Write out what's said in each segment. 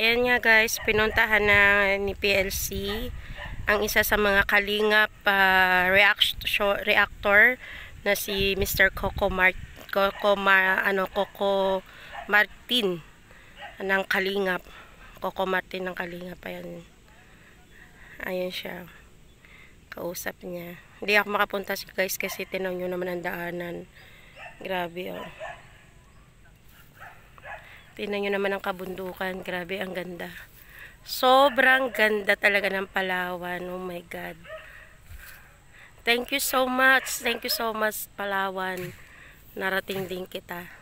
Ayan nga guys, pinuntahan na ni PLC ang isa sa mga kalingap reactor na si Mr. Coco Martin ng kalingap. Coco Martin ng kalingap. Ayan siya. Kausap niya. Hindi ako makapunta guys kasi tinaw nyo naman ang daanan. Grabe oh. Tingnan nyo naman ang kabundukan. Grabe, ang ganda. Sobrang ganda talaga ng Palawan. Oh my God. Thank you so much. Thank you so much, Palawan. Narating din kita.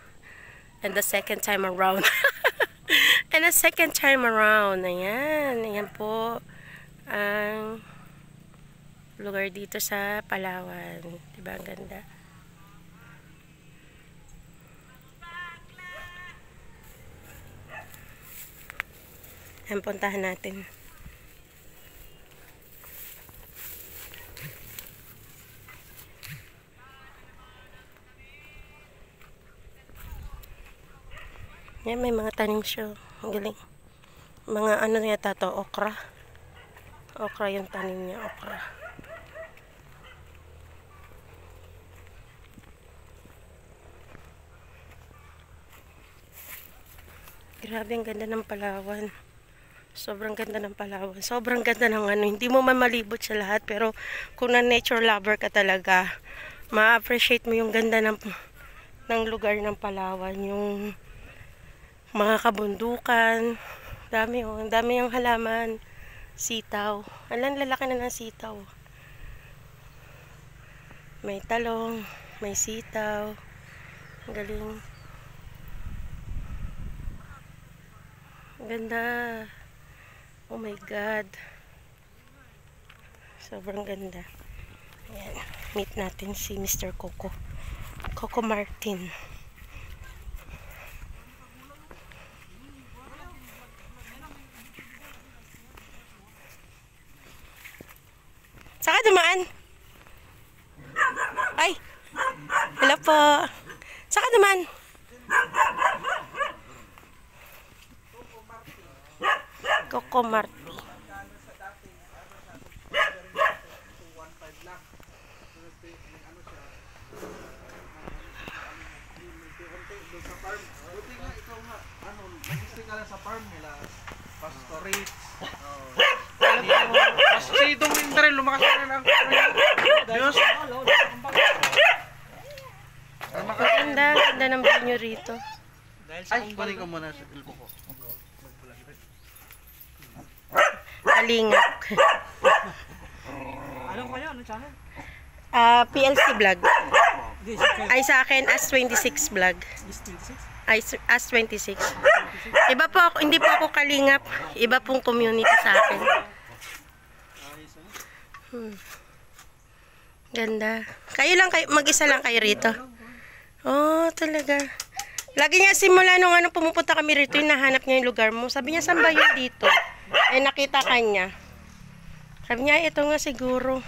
And the second time around. And the second time around. Ayan. Ayan po. Ang lugar dito sa Palawan. Diba ang ganda? Ayan, puntahan natin. Ayan, may mga tanim siya. Ang galing. Mga ano yata to, okra. Okra yung tanim niya, okra. Grabe, ang ganda ng Palawan. Sobrang ganda ng Palawan. Sobrang ganda ng ano. Hindi mo man malibot sa lahat. Pero kung na nature lover ka talaga, ma-appreciate mo yung ganda ng lugar ng Palawan. Yung mga kabundukan. Dami oh. Ang dami yung halaman. Sitaw. Alam, lalaki na ng sitaw. May talong. May sitaw. Ang galing. Ang ganda. Oh my God. Sobrang ganda. Ayan. Meet natin si Mr. Coco. Coco Martin. Saka dumaan? Ay! Hello po. Saka dumaan? Coco Martin. Sa farm nila, pastorate. Kasi itong interel, lumakas na lang. Diyos. Ganda, ganda ng view nyo rito. Ay, balik ko muna sa ilpo ko. Kalingap. Anong kaya? Anong channel? PLC vlog. Ay sa akin, As26 vlog. Ay, As26. Iba po ako, hindi po ako kalingap. Iba pong community sa akin. Ganda. Kayo lang, mag-isa lang kayo rito. Oh, talaga. Lagi niya simula nung pumupunta kami rito, hinahanap niya yung lugar mo. Sabi niya, saan ba yun dito? Eh, nakita ka niya. Sabi niya, ito nga siguro.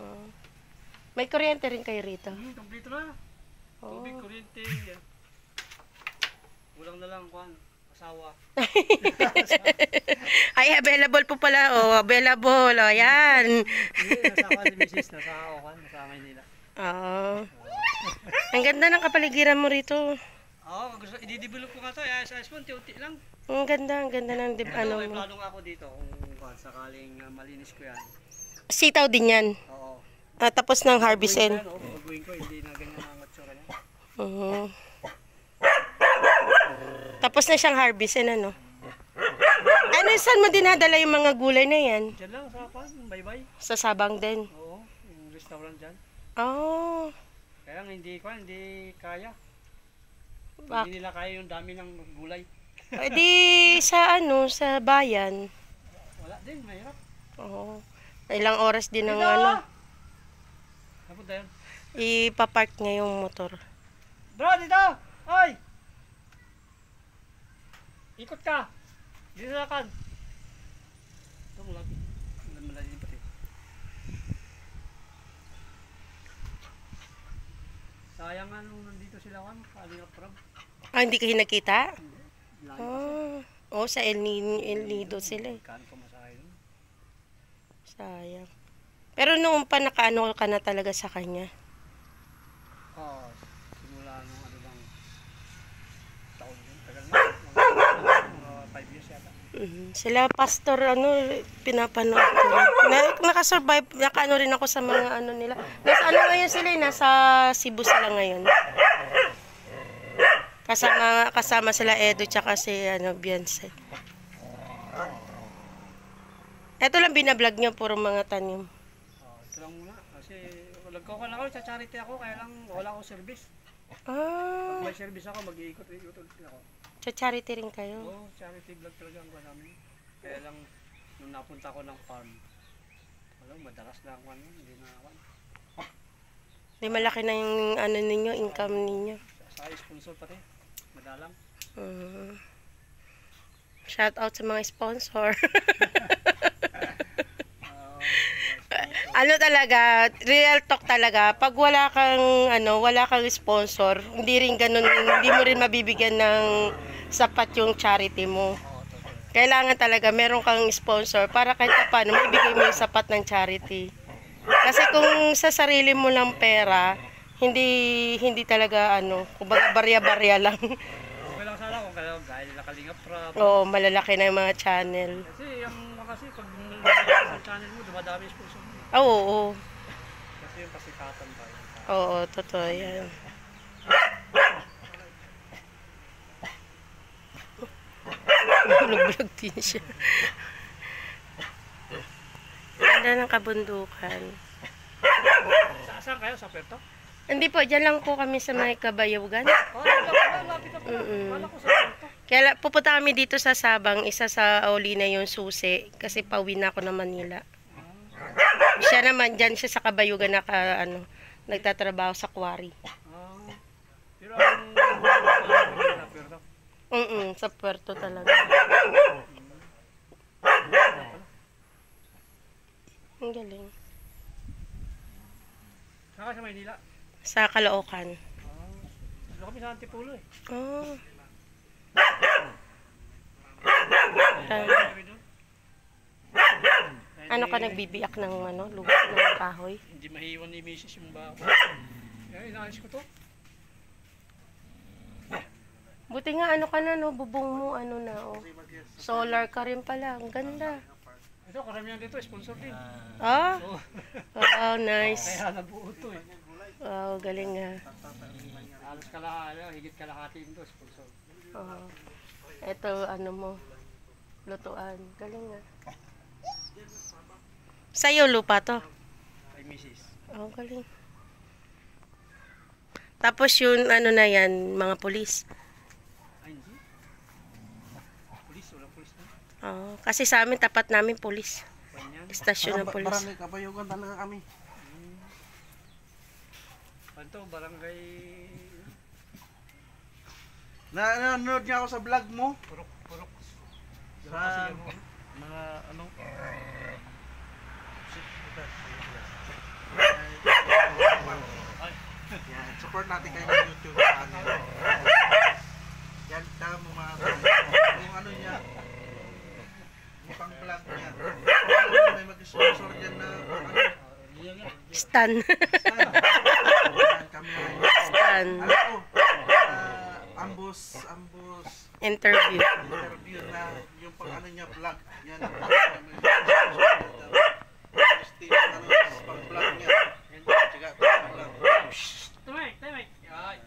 Oh. May kuryente rin kayo rito. Kompleto na. Tubig, kuryente. Yan. Kulang na lang, Juan. Asawa. Ay, available po pala. Oh, available. O, yan. Nasama si Mrs. Nasa Okan. Nasa Maynila. Oo. Ang ganda ng kapaligiran mo rito. Oo, i-develop ko nga ito. Ayos mo, unti-unti lang. Ang ganda ng May mo. plano nga ako dito kung sakaling malinis ko yan. Sitaw din yan. Oo. Tapos ng harvest end. Pagbuhin ko, hindi na ganyan ang matsura niya. Tapos na siyang harvest end, ano? Ano, saan mo dinadala yung mga gulay na yan? Diyan lang, sa Kwan, Baybay. Sa Sabang din? Oo, yung restaurant dyan. Oh. Kaya lang hindi kaya. Bak Hindi nila kaya yung dami ng gulay. di sa sa bayan. Wala din, mahirap. Oo. Ilang oras din ng Tapos na yun. ipapark niya yung motor. Bro, dito! Oy! Ikot ka! Dito na kan. Ito mo lagi. Malaki din pati. Sayang nga nung nandito sila kan. Kaling up. Ah, hindi kayo nakita? Layo. Sa El Nido sila eh. Kano pa masahe nun? Sayang. Pero noong pa nakaano ka na talaga sa kanya. Oo. Simula nung ano bang taon yun. Tagal na. Mga 5 years yata. Sila pastor pinapanood ko. Nakasurvive, nakaano rin ako sa mga ano nila. Nasa ano ngayon sila, nasa Cebu sila ngayon. Kasama sila Edo tsaka si Beyonce. Ito lang binablog niyo, puro mga tanim. Ito lang muna. Kasi nagkaukan ako, sa charity ako, kaya lang wala akong service. Ah, Pag may service ako, mag-iikot-ikot ulit ako. sa charity rin kayo. Oo, charity vlog talaga ang gawin namin. Kaya lang, nung napunta ko ng farm, madalas na ako hindi na ako. Di malaki na yung ano ninyo, income ninyo. Sa sponsor pati, madalang. Shout out sa mga sponsor. Uh, Ano talaga, real talk talaga, pag wala kang sponsor, hindi mo rin mabibigyan ng sapat yung charity mo. Kailangan talaga meron kang sponsor para kahit paano maibigay mo yung sapat ng charity. Kasi kung sa sarili mo lang pera, hindi talaga kumbaga barya-barya lang. okay lang sana kung kaya gaya nila Kalingap Rap. Oo, malalaki na yung mga channel. Kasi pag sa channel mo, dumadami yung sponsor mo. Oo. Kasi yung pasikatan tayo. Oo, totoo yan. Bulog-bulog din siya. Ganda ng kabundukan. Saan kayo? Sa Puerto? Hindi po, dyan lang po kami sa may Kabayugan. Lapit na pala. Kala ko sa Puerto. Kaya pupunta kami dito sa Sabang, isa sa Olina yung susi, kasi pauwi na ako ng Manila. Siya naman, dyan siya sa Kabayugan nagtatrabaho sa quarry. Pero ang sa Puerto. Sa Puerto talaga. Ang galing. Saan ka sa Maynila? Sa Caloocan. Dito kami sa Antipulo eh. Oh. Ano ka nagbibiyak ng lubos ng kahoy? Hindi mahiwan ni Mrs. yung bako. Inaalis ko to. Buti nga ka na bubong mo Solar ka rin pala, ang ganda. Ito, karamihan dito, sponsor din. Ah? Oo. Wow, nice. Kaya nabuo to eh. Wow, galing nga. Alas higit kalahati dito, sponsor. Oh. Ito, lutuan. Galing nga. Sa'yo lupa to? Kay Mrs. Oh, galing. Tapos yun, na yan, mga pulis. Ay, hindi. Pulis, walang pulis na. Oh, kasi sa amin, tapat namin pulis. Panyan. Estasyon ng pulis. Barangay Kabayugan talaga kami. Panto, barangay... Nanonood niya ako sa vlog mo. Purok. Sa mga yan, support natin kayo ng YouTube channel. Yan, tama mo mga yung niya, yung pang vlog niya. May mag-sponsor dyan na Stan. yan, kami Stan. ambos Interview. interview na yung pang niya vlog. Yan, pang vlog niya. Tsaka pang vlog. Tumay! Ay!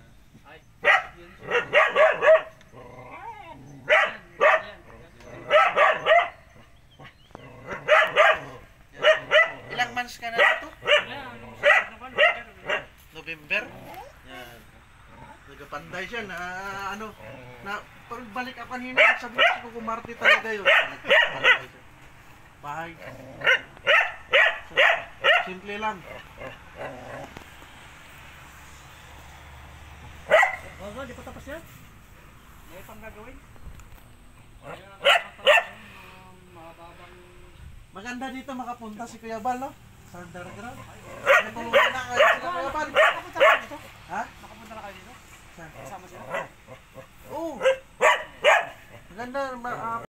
Ilang months ka na dito? November? Yan. Nagapanday siya na parang balik ako kanina, sabi ko kumarte talaga yun. Nagpanday siya. Bahay. Simple lang. Oo, di pa tapos yan. May pang gagawin. Maganda dito makapunta si Kuya Bal, no? Sa underground. Nagpulungan na kayo sila Kuya Bal. Nakapunta na kayo dito? Ha? Nakapunta na kayo dito? Saan? Kasama sila? Maganda,